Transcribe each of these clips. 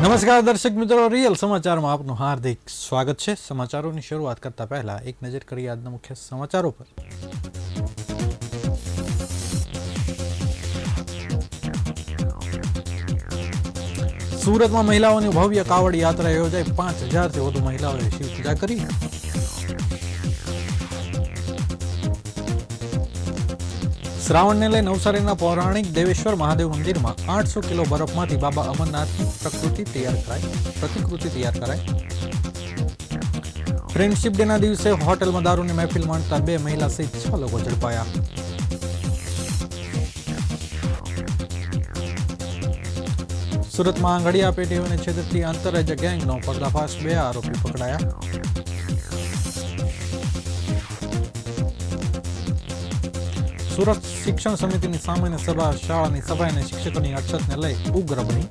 નમસ્કાર દર્શક મિત્રો, રિયલ સમાચારમાં આપનું હાર્દિક સ્વાગત છે। સમાચારોની શરૂઆત કરતા પહેલા એક નજર કરીએ આજના મુખ્ય સમાચારો પર। સુરતમાં મહિલાઓની ભવ્ય કાવડ યાત્રા યોજાઈ 5000થી વધુ મહિલાઓએ શિવ પૂજા કરી। શ્રાવણને લઈ નવસારીના પૌરાણિક દેવેશ્વર મહાદેવ મંદિરમાં 800 કિલો બરફમાંથી બાબા અમરનાથની પ્રતિકૃતિ તૈયાર કરાઈ। ફ્રેન્ડશિપ ડેના દિવસે હોટલમાં દારૂની મહેફિલ માણતા 2 મહિલા સહિત 6 લોકો ઝડપાયા। સુરતમાં આંગળીયા પેટીઓને છેતરતી આંતરરાજ્ય ગેંગનો પર્દાફાશ, 2 આરોપી પકડાયા। સુરત શિક્ષણ સમિતિની સામાન્ય સભા શાળાની સફાઈ અને શિક્ષકોની અછતને લઈ ઉગ્ર બની।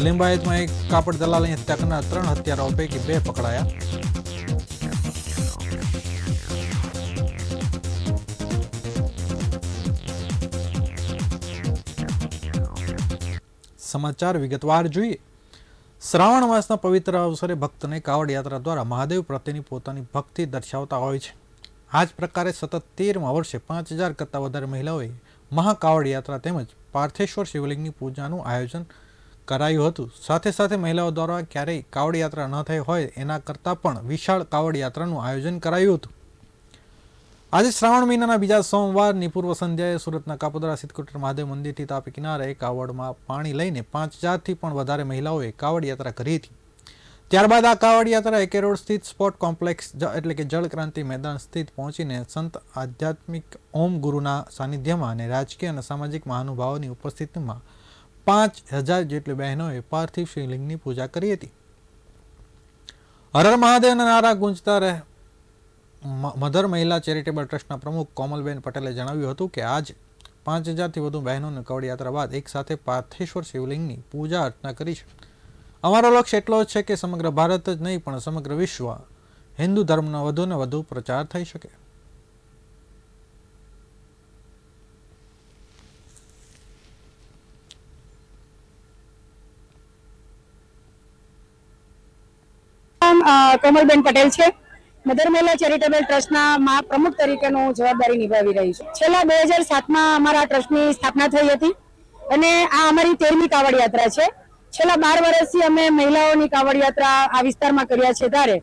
લિંબાયતમાં એક કાપડ દલાલની હત્યા કરનાર 3 હત્યારાઓ પૈકી 2 પકડાયા। સમાચાર વિગતવાર જોઈએ। શ્રાવણ માસના પવિત્ર અવસરે ભક્તને કાવડ યાત્રા દ્વારા મહાદેવ પ્રત્યેની પોતાની ભક્તિ દર્શાવતા હોય છે। આ જ પ્રકારે સતત 13મા વર્ષે 5000 કરતાં વધારે મહિલાઓએ મહાકાવડ યાત્રા તેમજ પાર્થેશ્વર શિવલિંગની પૂજાનું આયોજન કરાયું હતું। સાથે સાથે મહિલાઓ દ્વારા ક્યારેય કાવડ યાત્રા ન થઈ હોય એના કરતાં પણ વિશાળ કાવડ યાત્રાનું આયોજન કરાયું હતું। આજે શ્રાવણ મહિનાના બીજા સોમવારની પૂર્વ સંધ્યાએ સુરતના કાપોદ્રા સિદ્ધકોટેશ્વર મહાદેવ મંદિરથી તાપી કિનારે કાવડમાં પાણી લઈને 5000થી પણ વધારે મહિલાઓએ કાવડ યાત્રા કરી હતી। ત્યારબાદ આ કાવડ યાત્રા એકે રોડ સ્થિત સ્પોર્ટ કોમ્પ્લેક્સ એટલે કે જળ ક્રાંતિ મેદાન સ્થિત પહોંચીને સંત આધ્યાત્મિક ઓમ ગુરુના સાનિધ્યમાં અને રાજકીય અને સામાજિક મહાનુભાવોની ઉપસ્થિતિમાં 5000 જેટલી બહેનોએ પાર્થિવ શિવલિંગની પૂજા કરી હતી। હર હર મહાદેવના નારા ગુંજતા રહે મધર મહિલા ચેરિટેબલ ટ્રસ્ટના પ્રમુખ કોમલબેન પટેલે જણાવ્યું હતું કે આજે 5000થી વધુ બહેનોને કાવડ યાત્રા બાદ એક સાથે પાર્થેશ્વર શિવલિંગની પૂજા અર્ચના કરી છે। અમારો લક્ષ્ય એટલો જ છે કે સમગ્ર ભારત જ નહીં પણ સમગ્ર વિશ્વ હિન્દુ ધર્મનો વધુને વધુ પ્રચાર થઈ શકે। કોમલબેન પટેલ છે। મધર મહિલા ચેરિટેબલ ટ્રસ્ટના પ્રમુખ તરીકેનો જવાબદારી નિભાવી રહી છું। છેલ્લા 2007માં અમારા ટ્રસ્ટની સ્થાપના થઈ હતી અને આ અમારી 13મી કાવડ યાત્રા છે। છેલ્લા 12 વર્ષથી અમે મહિલાઓની કાવડ યાત્રા આ વિસ્તારમાં કર્યા છે। ત્યારે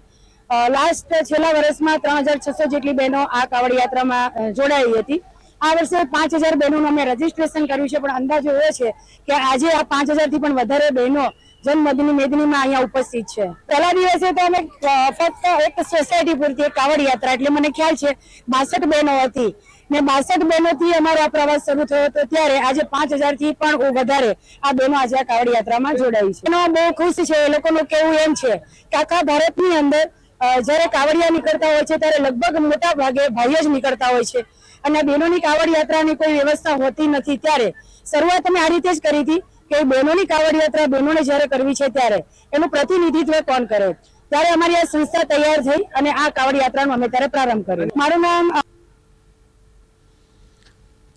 છેલ્લા વર્ષમાં 3600 જેટલી બહેનો આ કાવડ યાત્રામાં જોડાઈ હતી। આ વર્ષે 5000 બહેનોનું અમે રજીસ્ટ્રેશન કર્યું છે, પણ અંદાજો એ છે કે આજે આ 5000થી પણ વધારે બહેનો જન્મદિની મેદનીમાં અહીંયા ઉપસ્થિત છે। પહેલા દિવસે તો અમે ફક્ત એક સોસાયટી પૂરતી એક કાવડ યાત્રા એટલે મને ખ્યાલ છે 62 બહેનો હતી ને 62 બહેનોથી અમારો આ પ્રવાસ શરૂ થયો હતો। ત્યારે આજે 5000થી પણ વધારે આ બહેનો આજે આ કાવડ યાત્રામાં જોડાઈ છે। એનો બહુ ખુશ છે। એ લોકોનું કહેવું એમ છે કે આખા ભારતની અંદર જ્યારે કાવડિયા નીકળતા હોય છે ત્યારે લગભગ મોટા ભાગે ભાઈઓ જ નીકળતા હોય છે અને બહેનોની કાવડ યાત્રાની કોઈ વ્યવસ્થા હોતી નથી। ત્યારે શરૂઆત અમે આ રીતે જ કરી હતી કે બહેનોની કાવડ યાત્રા બહેનોને જ્યારે કરવી છે ત્યારે એનું પ્રતિનિધિત્વ કોણ કરે। ત્યારે અમારી આ સંસ્થા તૈયાર થઈ અને આ કાવડ યાત્રાનો અમે ત્યારે પ્રારંભ કર્યો। મારું નામ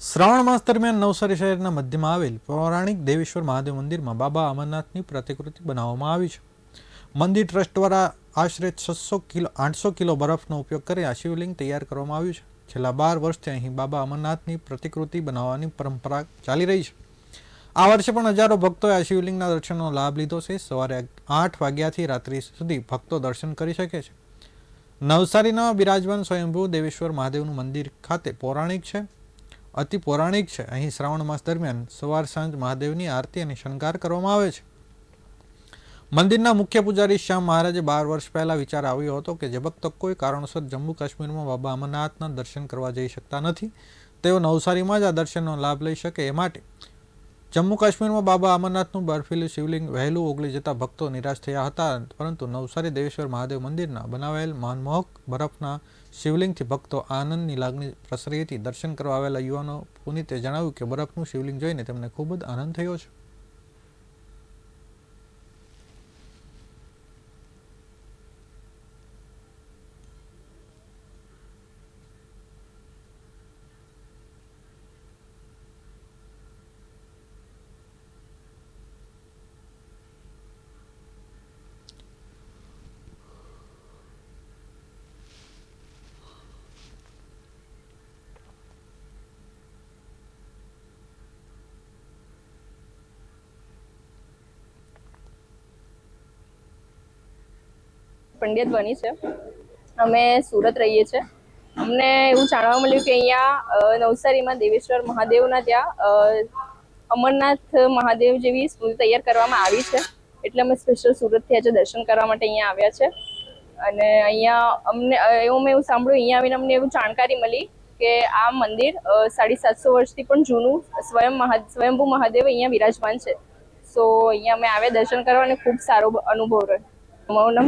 શ્રાવણ માસ દરમિયાન નવસારી શહેરના મધ્યમાં આવેલ પૌરાણિક દેવેશ્વર મહાદેવ મંદિરમાં બાબા અમરનાથની પ્રતિકૃતિ બનાવવામાં આવી છે। મંદિર ટ્રસ્ટ દ્વારા આશરે 800 કિલો બરફનો ઉપયોગ કરી આ શિવલિંગ તૈયાર કરવામાં આવ્યું છે। છેલ્લા 12 વર્ષથી અહીં બાબા અમરનાથની પ્રતિકૃતિ બનાવવાની પરંપરા ચાલી રહી છે। આ વર્ષે પણ હજારો ભક્તોએ આ શિવલિંગના દર્શનનો લાભ લીધો છે। સવારે 8 વાગ્યાથી રાત્રિ સુધી ભક્તો દર્શન કરી શકે છે। નવસારીના બિરાજમાન સ્વયંભૂ દેવેશ્વર મહાદેવનું મંદિર ખાતે અતિ પૌરાણિક છે। અહીં શ્રાવણ માસ દરમિયાન સવાર સાંજ મહાદેવની આરતી અને શણગાર કરવામાં આવે છે। મંદિરના મુખ્ય પૂજારી શ્યામ મહારાજે 12 વર્ષ પહેલા વિચાર આવ્યો હતો કે જે ભક્તો કોઈ કારણોસર જમ્મુ કાશ્મીરમાં બાબા અમરનાથના દર્શન કરવા જઈ શકતા નથી તેઓ નવસારીમાં જ આ દર્શનનો લાભ લઈ શકે એ માટે જમ્મુ કાશ્મીરમાં બાબા અમરનાથનું બર્ફીલું શિવલિંગ વહેલું ઓગળી જતા ભક્તો નિરાશ થયા હતા, પરંતુ નવસારી દેવેશ્વર મહાદેવ મંદિરના બનાવેલ મનમોહક બરફના શિવલિંગથી ભક્તો આનંદની લાગણી પ્રસરી હતી। દર્શન કરવા આવેલા યુવાનો પુનિતે જણાવ્યું કે બરફનું શિવલિંગ જોઈને તેમને ખૂબ જ આનંદ થયો છે। પંડ્યત બની છે. અમે સુરત રહીએ છીએ. અમને એવું જાણવા મળ્યું કે અહીંયા નવસારીમાં દેવેશ્વર મહાદેવના ત્યાં અમરનાથ મહાદેવ જેવી સ્કૂલ તૈયાર કરવામાં આવી છે. એટલે અમે સ્પેશિયલ સુરતથી આજે દર્શન કરવા માટે અહીંયા આવ્યા છે. અને અહીંયા અમને એવું સાંભળ્યું, અહીંયા આવીને અમને એવું જાણકારી મળી કે આ મંદિર 750 વર્ષથી પણ જૂનું સ્વયંભૂ મહાદેવ અહીંયા વિરાજમાન છે. સો અહીંયા અમે આવ્યા દર્શન કરવા અને ખૂબ સારો અનુભવ રહ્યો. અમારું નામ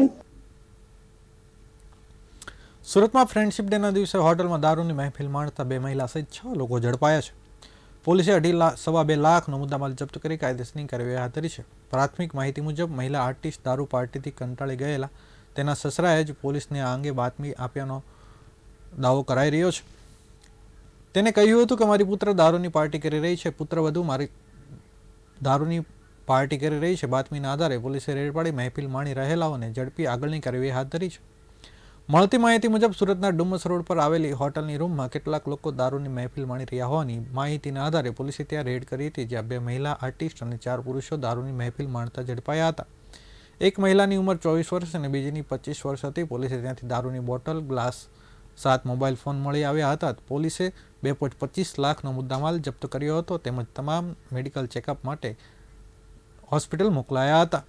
સુરતમાં ફ્રેન્ડશિપ ડેના દિવસે હોટલમાં દારૂની મહેફિલ માણતા 2 મહિલા સહિત 6 લોકો ઝડપાયા છે. પોલીસે 2.5 લાખનો મુદ્દામાલ જપ્ત કરી કાયદેસરની કાર્યવાહી હાથ ધરી છે. પ્રાથમિક માહિતી મુજબ મહિલા આર્ટિસ્ટ દારૂ પાર્ટીથી કંટાળી ગયેલા તેના સસરાએ જ પોલીસને આ અંગે બાતમી આપ્યાનો દાવો કરાઈ રહ્યો છે. તેને કહ્યું હતું કે મારી પુત્ર દારૂની પાર્ટી કરી રહી છે. પુત્રવધુ મારી દારૂની પાર્ટી કરી રહી છે. બાતમીના આધારે પોલીસે રેડ પાડી મહેફિલ માણી રહેલાઓને ઝડપી આગળની કાર્યવાહી હાથ ધરી છે. મળતી માહિતી મુજબ સુરતના ડુમસ રોડ પર આવેલી હોટલની રૂમમાં કેટલાક લોકો દારૂની મહેફિલ માણી રહ્યા હોવાની માહિતીના આધારે પોલીસે ત્યાં રેડ કરી હતી, જ્યાં 2 મહિલા આર્ટિસ્ટ અને 4 પુરુષો દારૂની મહેફિલ માણતા ઝડપાયા હતા. એક મહિલાની ઉંમર 24 વર્ષ અને બીજીની 25 વર્ષ હતી. પોલીસે ત્યાંથી દારૂની બોટલ, ગ્લાસ, 7 મોબાઈલ ફોન મળી આવ્યા હતા. પોલીસે 2.25 લાખનો મુદ્દામાલ જપ્ત કર્યો હતો તેમજ તમામ મેડિકલ ચેકઅપ માટે હોસ્પિટલ મોકલાયા હતા.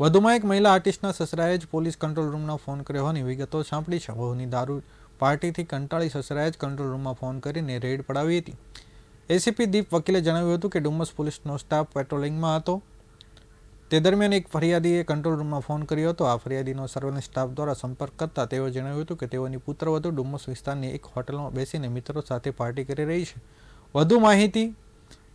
વધુમાં એક મહિલા આર્ટિસ્ટના સસરાએ જ પોલીસ કંટ્રોલ રૂમનો ફોન કર્યો હોવાની વિગતો સાંપડી છે. વહુની દારૂ પાર્ટીથી કંટાળી સસરાએ જ કંટ્રોલ રૂમમાં ફોન કરીને રેડ પડાવી હતી. એસીપી દીપ વકીલે જણાવ્યું હતું કે ડુમસ પોલીસનો સ્ટાફ પેટ્રોલિંગમાં હતો. તે દરમિયાન એક ફરિયાદીએ કંટ્રોલ રૂમમાં ફોન કર્યો હતો. આ ફરિયાદીનો સર્વેલન્સ સ્ટાફ દ્વારા સંપર્ક કરતા તેઓએ જણાવ્યું હતું કે તેઓની પુત્રવધુ ડુમસ વિસ્તારની એક હોટલમાં બેસીને મિત્રો સાથે પાર્ટી કરી રહી છે. વધુ માહિતી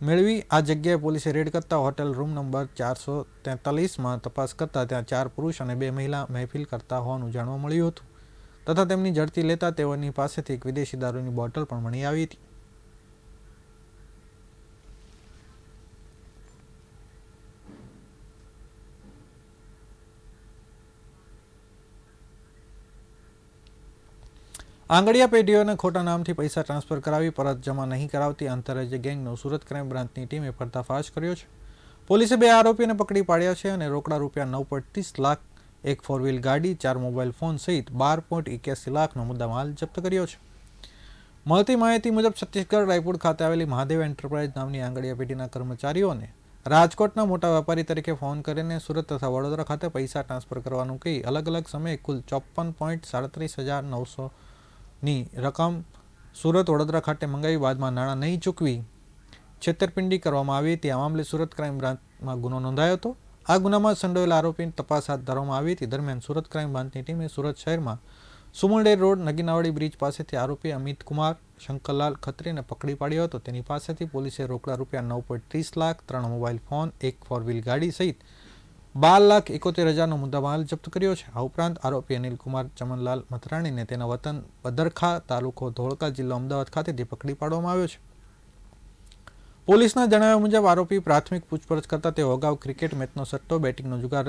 મેળવી આ જગ્યાએ પોલીસે રેડ કરતા હોટેલ રૂમ નંબર 443માં તપાસ કરતા ત્યાં 4 પુરુષ અને 2 મહિલા મહેફિલ કરતા હોવાનું જાણવા મળ્યું હતું તથા તેમની ઝડપી લેતા તેઓની પાસેથી એક વિદેશી દારૂની બોટલ પણ મળી આવી હતી. આંગડિયા પેઢીઓને ખોટા નામથી પૈસા ટ્રાન્સફર કરાવી પરત જમા નહીં કરાવતી આંતરરાજ્ય ગેંગનો સુરત ક્રાઇમ બ્રાન્ચની ટીમે પર્દાફાશ કર્યો છે. પોલીસે 2 આરોપીઓને પકડી પાડ્યા છે અને રોકડા રૂપિયા 9.30 લાખ, એક 4 વ્હીલ ગાડી, 4 મોબાઈલ ફોન સહિત 12.81 લાખનો મુદ્દામાલ જપ્ત કર્યો છે. મળતી માહિતી મુજબ છત્તીસગઢ રાયપુર ખાતે આવેલી મહાદેવ એન્ટરપ્રાઇઝ નામની આંગડિયા પેઢીના કર્મચારીઓને રાજકોટના મોટા વેપારી તરીકે ફોન કરીને સુરત તથા વડોદરા ખાતે પૈસા ટ્રાન્સફર કરવાનું કહી અલગ અલગ સમયે કુલ 54.37,900 ની રકમ સુરત વડોદરા ખાતે મંગાવી બાદમાં નાણાં નહીં ચૂકવી છેતરપિંડી કરવામાં આવી હતી. આ મામલે સુરત ક્રાઇમ બ્રાન્ચમાં ગુનો નોંધાયો હતો. આ ગુનામાં સંડોવાયેલા આરોપીની તપાસ હાથ ધરવામાં આવી હતી. દરમિયાન સુરત ક્રાઇમ બ્રાન્ચની ટીમે સુરત શહેરમાં સુમલડેર રોડ નગીનાવાડી બ્રિજ પાસેથી આરોપી અમિત કુમાર શંકરલાલ ખત્રીને પકડી પાડ્યો હતો. તેની પાસેથી પોલીસે રોકડા રૂપિયા 9.30 લાખ, 3 મોબાઈલ ફોન, એક 4 વ્હીલ ગાડી સહિત 12,71,000નો મુદ્દામાલ જપ્ત કર્યો છે. આ ઉપરાંત આરોપી અનિલકુમાર ચમનલાલ મથરાણીને તેના વતન બદરખા, તાલુકો ધોળકા, જિલ્લો અમદાવાદ ખાતેથી પકડી પાડવામાં આવ્યો છે. પોલીસના જણાવ્યા મુજબ આરોપી પ્રાથમિક પૂછપરછ કરતા તેઓ અગાઉ ક્રિકેટ મેચનો સટ્ટો, બેટિંગનો જુગાર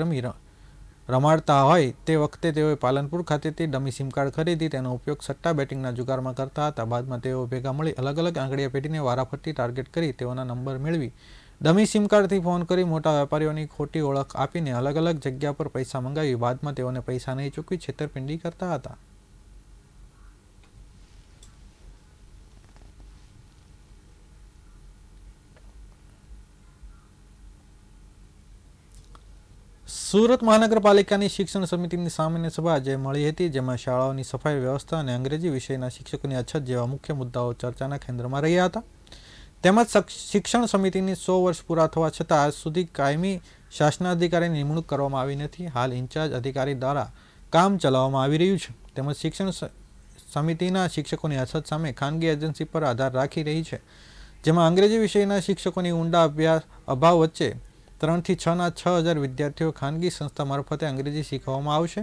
રમાડતા હોય તે વખતે તેઓએ પાલનપુર ખાતેથી ડમી સિમ કાર્ડ ખરીદી તેનો ઉપયોગ સટ્ટા બેટિંગના જુગારમાં કરતા હતા. બાદમાં તેઓ ભેગા મળી અલગ અલગ આંગડિયા પેઢીને વારાફરતી ટાર્ગેટ કરી તેઓના નંબર મેળવી ડમી સિમ કાર્ડથી ફોન કરી મોટા વેપારીઓની ખોટી ઓળખ આપીને અલગ અલગ જગ્યા પર પૈસા મંગાવી બાદમાં તેઓને પૈસા નહીં ચૂકવી છેતરપિંડી કરતા હતા. સુરત મહાનગરપાલિકાની શિક્ષણ સમિતિની સામાન્ય સભા આજે મળી હતી, જેમાં શાળાઓની સફાઈ વ્યવસ્થા અને અંગ્રેજી વિષયના શિક્ષકોની અછત જેવા મુખ્ય મુદ્દાઓ ચર્ચાના કેન્દ્રમાં રહ્યા હતા. તેમજ શિક્ષણ સમિતિની 100 વર્ષ પૂરા થવા છતાં આજ સુધી કાયમી શાસનાધિકારીની નિમણૂક કરવામાં આવી નથી. હાલ ઇન્ચાર્જ અધિકારી દ્વારા કામ ચલાવવામાં આવી રહ્યું છે. તેમજ શિક્ષણ સમિતિના શિક્ષકોની અછત સામે ખાનગી એજન્સી પર આધાર રાખી રહી છે, જેમાં અંગ્રેજી વિષયના શિક્ષકોની ઊંડા અભાવ વચ્ચે 3 થી 6ના 6,000 વિદ્યાર્થીઓ ખાનગી સંસ્થા મારફતે અંગ્રેજી શીખવવામાં આવશે.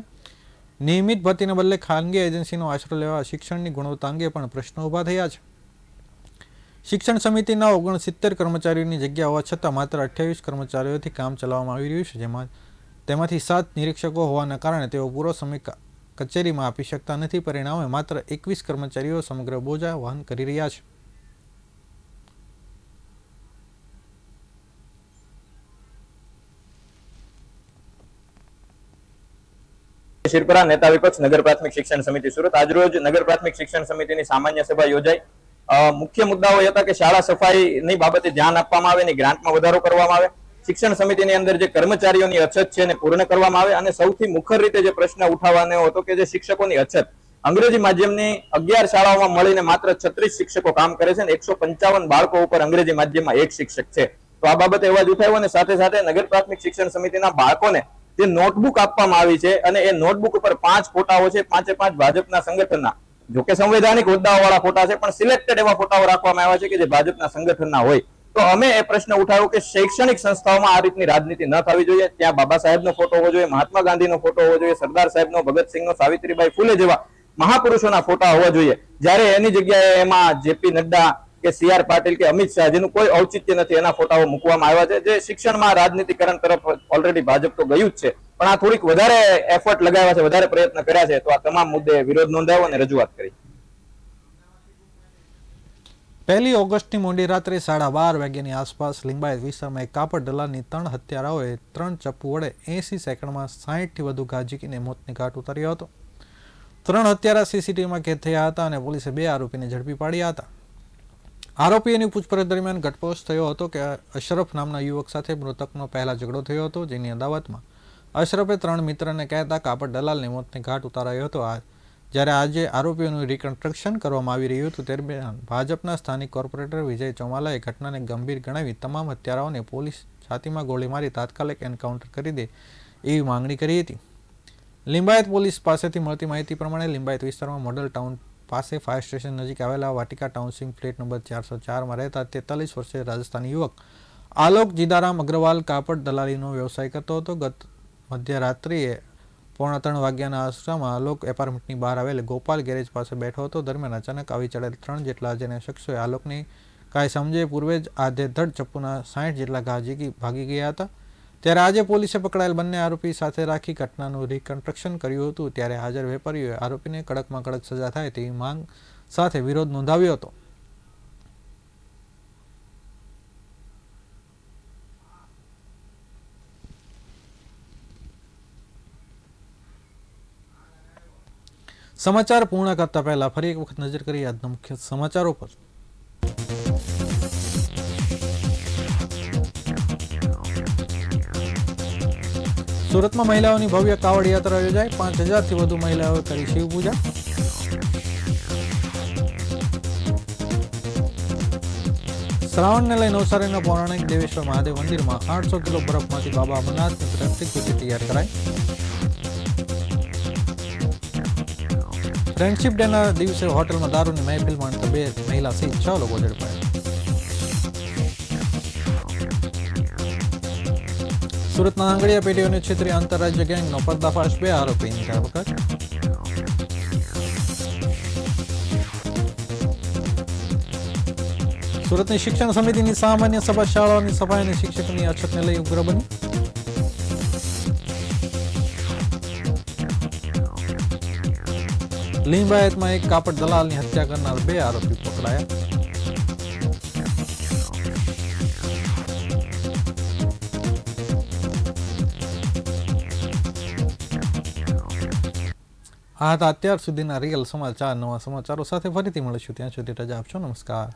નિયમિત ભરતીને બદલે ખાનગી એજન્સીનો આશરો લેવા શિક્ષણની ગુણવત્તા અંગે પણ પ્રશ્નો ઊભા થયા છે. શિક્ષણ સમિતિના 69 કર્મચારીઓની જગ્યા હોવા છતાં માત્ર 28 કર્મચારીઓથી કામ ચલાવવામાં આવી રહ્યું છે, જેમાં તેમાંથી 7 નિરીક્ષકો હોવાના કારણે તેઓ પૂરો સમય કચેરીમાં આપી શકતા નથી. પરિણામે માત્ર 21 કર્મચારીઓ સમગ્ર બોજા વહન કરી રહ્યા છે. શિરપરા, નેતા વિપક્ષ, નગર પ્રાથમિક શિક્ષણ સમિતિ સુરત. આજરોજ નગર પ્રાથમિક શિક્ષણ સમિતિની સામાન્ય સભા યોજાઈ. મુખ્ય મુદ્દાઓ હતા કે શાળા સફાઈની બાબતે ધ્યાન આપવામાં આવે, એની ગ્રાન્ટમાં વધારો કરવામાં આવે, શિક્ષણ સમિતિની અંદર જે કર્મચારીઓની અછત છે એને પૂર્ણ કરવામાં આવે, અને સૌથી મુખ્ય રીતે જે પ્રશ્ન ઉઠાવવાનો હતો કે જે શિક્ષકોની અછત. અંગ્રેજી માધ્યમની 11 શાળાઓમાં મળીને માત્ર 36 શિક્ષકો કામ કરે છે અને 155 બાળકો ઉપર અંગ્રેજી માધ્યમમાં એક શિક્ષક છે. તો આ બાબતે અવાજ ઉઠાવ્યો અને સાથે સાથે નગર પ્રાથમિક શિક્ષણ સમિતિના બાળકોને જે નોટબુક આપવામાં આવી છે અને એ નોટબુક ઉપર 5 ફોટાઓ છે, 5 ભાજપના સંગઠનના, જોકે સંવૈધાનિક હોદ્દાઓવાળા ફોટા છે, પણ સિલેક્ટેડ એવા ફોટાઓ રાખવામાં આવ્યા છે કે જે ભાજપના સંગઠનના હોય. તો અમે એ પ્રશ્ન ઉઠાવ્યો કે શૈક્ષણિક સંસ્થાઓમાં આ રીતની રાજનીતિ ન થવી જોઈએ. ત્યાં બાબા સાહેબનો ફોટો હોવો જોઈએ, મહાત્મા ગાંધીનો ફોટો હોવો જોઈએ, સરદાર સાહેબનો, ભગતસિંહનો, સાવિત્રીબાઈ ફૂલે જેવા મહાપુરુષોના ફોટા હોવા જોઈએ. જ્યારે એની જગ્યાએ એમાં જેપી નડ્ડા કે CR પાટીલ કે અમિત શાહ, જેનું કોઈ ઔચિત્ય નથી, એના ફોટાઓ મૂકવામાં આવ્યા છે. જે શિક્ષણમાં રાજનીતિકરણ તરફ ઓલરેડી ભાજપ તો ગયું જ છે, પણ આ થોડીક વધારે એફર્ટ લગાવ્યા છે, વધારે પ્રયત્ન કર્યા છે. તો આ તમામ મુદ્દે વિરોધ નોંધાવ્યો અને રજૂઆત કરી. 1 ઓગસ્ટની મોડી રાત્રે 12:30 વાગ્યાની આસપાસ લિંબાયત વિસ્તારમાં એક કાપડ દલાલની 3 હત્યારાઓએ 3 ચપ્પુ વડે 80 સેકન્ડમાં 60થી વધુ ઘા ઝીકીને મોતને ઘાટ ઉતાર્યો હતો. 3 હત્યારા CCTVમાં કેદ થયા હતા અને પોલીસે 2 આરોપીને ઝડપી પાડ્યા હતા. આરોપીઓની પૂછપરછ દરમિયાન ઘટસ્ફોટ થયો હતો કે અશરફ નામના યુવક સાથે મૃતકનો પહેલા ઝઘડો થયો હતો, જેની અદાવતમાં અશરફે 3 મિત્રને કહેતા કાપડ દલાલને મોતને ઘાટ ઉતાર્યો હતો. જ્યારે આજે આરોપીઓનું રિકન્સ્ટ્રક્શન કરવામાં આવી રહ્યું હતું, દરમિયાન ભાજપના સ્થાનિક કોર્પોરેટર વિજય ચૌમાલાએ ઘટનાને ગંભીર ગણાવી તમામ હત્યારાઓને પોલીસ છાતીમાં ગોળી મારી તાત્કાલિક એન્કાઉન્ટર કરી દે એવી માંગણી કરી હતી. લિંબાયત પોલીસ પાસેથી મળતી માહિતી પ્રમાણે લિંબાયત વિસ્તારમાં મોડલ ટાઉન પાસે ફાયર સ્ટેશન નજીક આવેલા વાટિકા ટાઉનશીપ ફ્લેટ નંબર 404માં રહેતા 43 વર્ષીય રાજસ્થાની યુવક આલોક જીદારામ અગ્રવાલ કાપડ દલાલીનો વ્યવસાય કરતો હતો. ગત મધ્યરાત્રિએ 2:45 વાગ્યાના આસપાસમાં આલોક એપાર્ટમેન્ટની બહાર આવેલ ગોપાલ ગેરેજ પાસે બેઠો હતો. દરમિયાન અચાનક આવી ચડેલ 3 જેટલા અજાણ્યા શખ્સોએ આલોકની કાંઈ સમજે પૂર્વે જ આધેધડ ચપ્પુના 60 જેટલા ઘા ઝીકી ભાગી ગયા હતા. ત્યારે આજે પોલીસે પકડાયેલ બંને આરોપી સાથે રાખી ઘટનાનું રિકન્સ્ટ્રક્શન કર્યું હતું. ત્યારે હાજર વેપારીઓએ આરોપીને કડકમાં કડક સજા થાય તેવી માંગ સાથે વિરોધ નોંધાવ્યો હતો. સમાચાર પૂર્ણ કરતા પહેલા ફરી એક વખત નજર કરી આજના મુખ્ય સમાચારો પર. સુરતમાં મહિલાઓની ભવ્ય કાવડ યાત્રા યોજાઈ. 5000થી વધુ મહિલાઓએ કરી શિવ પૂજા. શ્રાવણને લઈ નવસારીના પૌરાણિક દેવેશ્વર મહાદેવ મંદિરમાં 800 કિલો બરફમાંથી બાબા અમરનાથની પ્રતિકૃતિ તૈયાર કરાઈ. ફ્રેન્ડશિપ ડેના દિવસે હોટલમાં દારૂની મહેફિલ માણતા 2 મહિલા સહિત 6 લોકો ઝડપાયા. સુરતના આંગળીયા પેઢીઓની છેતરી આંતરરાજ્ય ગેંગનો પર્દાફાશ. 2 આરોપીની ધરપકડ. સુરતની શિક્ષણ સમિતિની સામાન્ય સભા શાળાઓની સફાઈ અને શિક્ષકોની અછતને લઈ ઉગ્ર બની. લિંબાયતમાં એક કાપડ દલાલની હત્યા કરનાર 2 આરોપી પકડાયા. આ હતા અત્યાર સુધીના રિયલ સમાચાર. નવા સમાચારો સાથે ફરીથી મળીશું. ત્યાં સુધી રજા આપશો. નમસ્કાર.